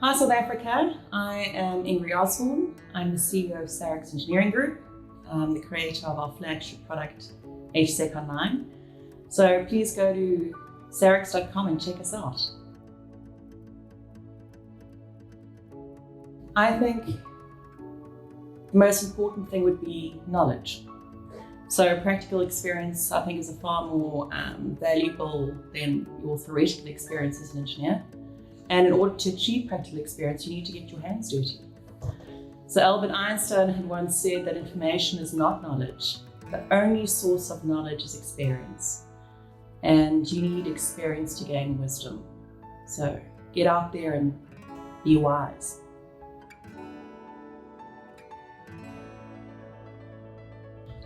Hi South Africa, I am Ingrid Osborne. I'm the CEO of Saryx Engineering Group. I'm the creator of our flagship product, HSEC Online. So please go to saryx.com and check us out. I think the most important thing would be knowledge. So practical experience, I think, is far more valuable than your theoretical experience as an engineer. And in order to achieve practical experience, you need to get your hands dirty. So Albert Einstein had once said that information is not knowledge. The only source of knowledge is experience. And you need experience to gain wisdom. So get out there and be wise.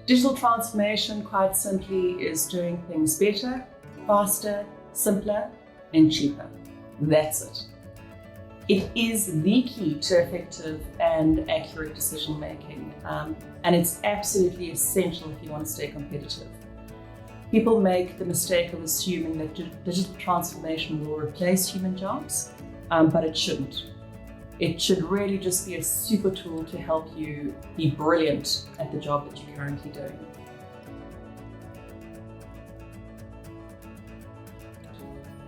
Digital transformation, quite simply, is doing things better, faster, simpler, and cheaper. That's it. It is the key to effective and accurate decision making, and it's absolutely essential if you want to stay competitive. People make the mistake of assuming that digital transformation will replace human jobs, but it shouldn't. It should really just be a super tool to help you be brilliant at the job that you're currently doing.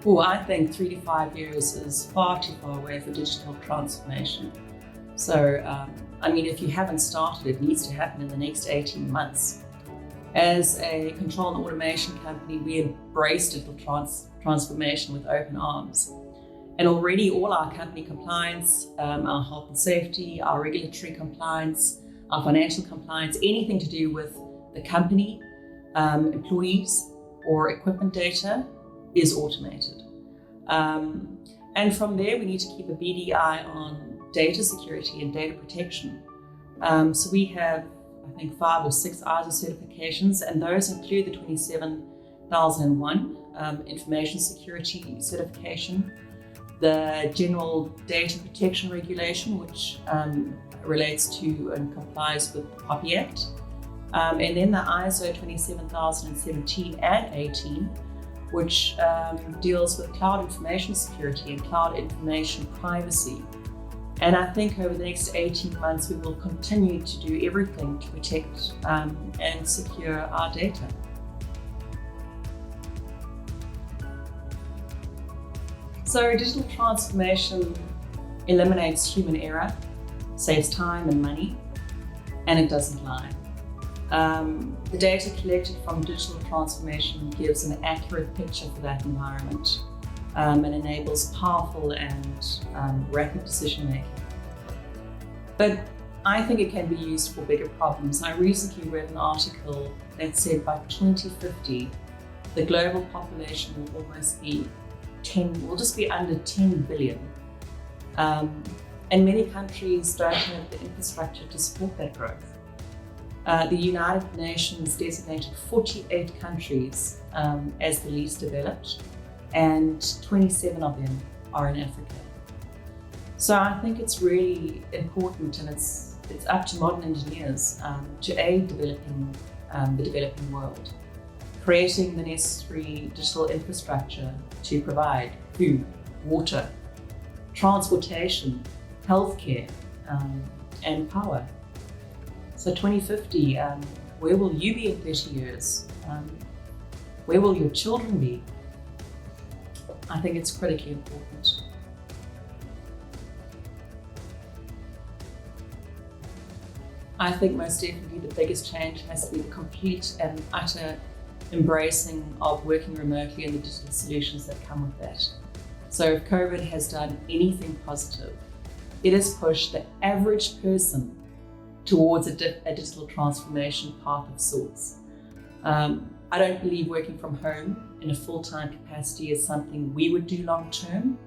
Well, I think 3 to 5 years is far too far away for digital transformation. So, if you haven't started, it needs to happen in the next 18 months. As a control and automation company, we embrace digital transformation with open arms. And already all our company compliance, our health and safety, our regulatory compliance, our financial compliance, anything to do with the company, employees, or equipment data is automated. And from there, we need to keep a beady eye on data security and data protection. So we have, I think, 5 or 6 ISO certifications, and those include the 27001 information security certification, the General Data Protection Regulation, which relates to and complies with the POPI Act, and then the ISO 27017 and 18, which deals with cloud information security and cloud information privacy. And I think over the next 18 months, we will continue to do everything to protect and secure our data. So digital transformation eliminates human error, saves time and money, and it doesn't lie. The data collected from digital transformation gives an accurate picture for that environment and enables powerful and rapid decision making. But I think it can be used for bigger problems. I recently read an article that said by 2050, the global population will almost be just be under 10 billion. And many countries don't have the infrastructure to support that growth. The United Nations designated 48 countries as the least developed, and 27 of them are in Africa. So I think it's really important, and it's up to modern engineers to aid the developing world, creating the necessary digital infrastructure to provide food, water, transportation, healthcare, and power. So 2050, where will you be in 30 years? Where will your children be? I think it's critically important. I think most definitely the biggest change has to be the complete and utter embracing of working remotely and the digital solutions that come with that. So if COVID has done anything positive, it has pushed the average person towards a digital transformation path of sorts. I don't believe working from home in a full-time capacity is something we would do long-term.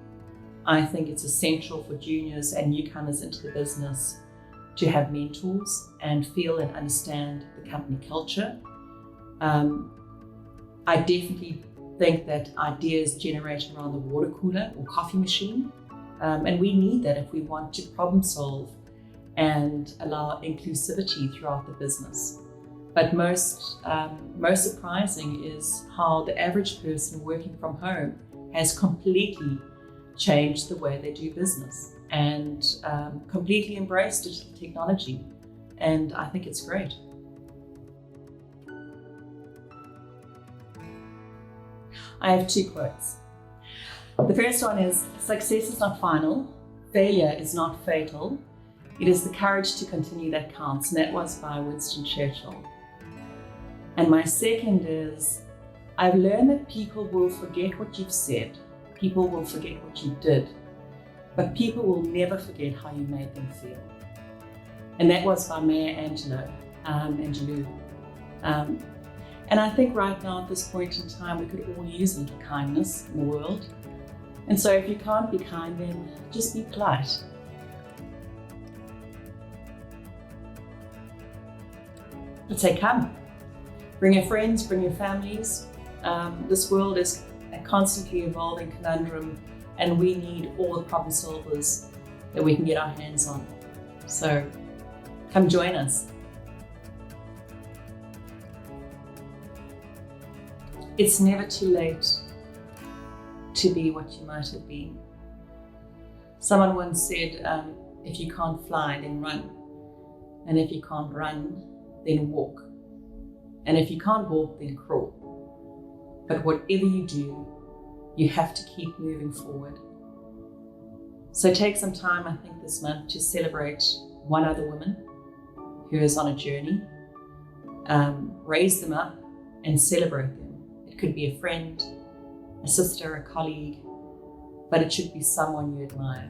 I think it's essential for juniors and newcomers into the business to have mentors and feel and understand the company culture. I definitely think that ideas generate around the water cooler or coffee machine, and we need that if we want to problem solve and allow inclusivity throughout the business. But most surprising is how the average person working from home has completely changed the way they do business. and completely embrace digital technology. And I think it's great. I have 2 quotes. The first one is, "Success is not final, failure is not fatal. It is the courage to continue that counts." And that was by Winston Churchill. And my second is, "I've learned that people will forget what you've said, people will forget what you did, but people will never forget how you made them feel." And that was by Maya Angelou. And I think right now at this point in time, we could all use a little kindness in the world. And so if you can't be kind, then just be polite. But say, come. Bring your friends, bring your families. This world is a constantly evolving conundrum, and we need all the problem solvers that we can get our hands on. So come join us. It's never too late to be what you might have been. Someone once said, if you can't fly, then run. And if you can't run, then walk. And if you can't walk, then crawl. But whatever you do, you have to keep moving forward. So take some time, I think, this month to celebrate one other woman who is on a journey. Raise them up and celebrate them. It could be a friend, a sister, a colleague, but it should be someone you admire.